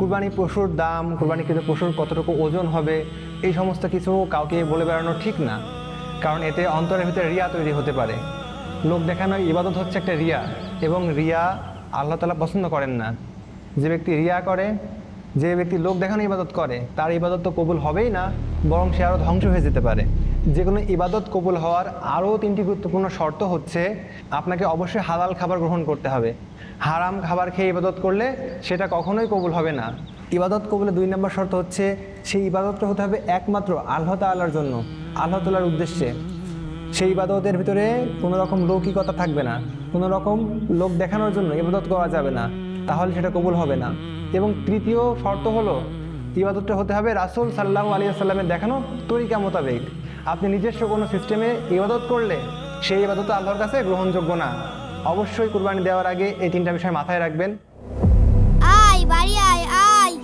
কুরবানি পশুর দাম, কুরবানিকৃত পশুর কতটুকু ওজন হবে, এই সমস্ত কিছু কাউকে বলে বেড়ানো ঠিক না। কারণ এতে অন্তরের ভিতরে রিয়া তৈরি হতে পারে। লোক দেখানো ইবাদত হচ্ছে একটা রিয়া, এবং রিয়া আল্লাহ তাআলা পছন্দ করেন না। যে ব্যক্তি রিয়া করে, যে ব্যক্তি লোক দেখানো ইবাদত করে, তার ইবাদত তো কবুল হবেই না, বরং সে আরও ধ্বংস হয়ে যেতে পারে। যে কোনো ইবাদত কবুল হওয়ার আরও 3টি গুরুত্বপূর্ণ শর্ত হচ্ছে, আপনাকে অবশ্যই হালাল খাবার গ্রহণ করতে হবে। হারাম খাবার খেয়ে ইবাদত করলে সেটা কখনোই কবুল হবে না। ইবাদত কবুলের 2 নম্বর শর্ত হচ্ছে, সেই ইবাদতটা হতে হবে একমাত্র আল্লাহ তাআলার জন্য, আল্লাহ তাআলার উদ্দেশ্যে। সেই ইবাদতের ভিতরে কোনো রকম লৌকিকতা থাকবে না, কোনো রকম লোক দেখানোর জন্য ইবাদত করা যাবে না, তাহলে সেটা কবুল হবে না। এবং 3য় শর্ত হলো, ইবাদতটা হতে হবে রাসূল সাল্লাল্লাহু আলাইহি ওয়াসাল্লামের দেখানো তরিকা মোতাবেক। আপনি নিজস্ব কোনো সিস্টেমে ইবাদত করলে সেই ইবাদত আল্লাহর কাছে গ্রহণযোগ্য না। অবশ্যই কুরবানি দেওয়ার আগে এই 3টা বিষয় মাথায় রাখবেন। বাড়ি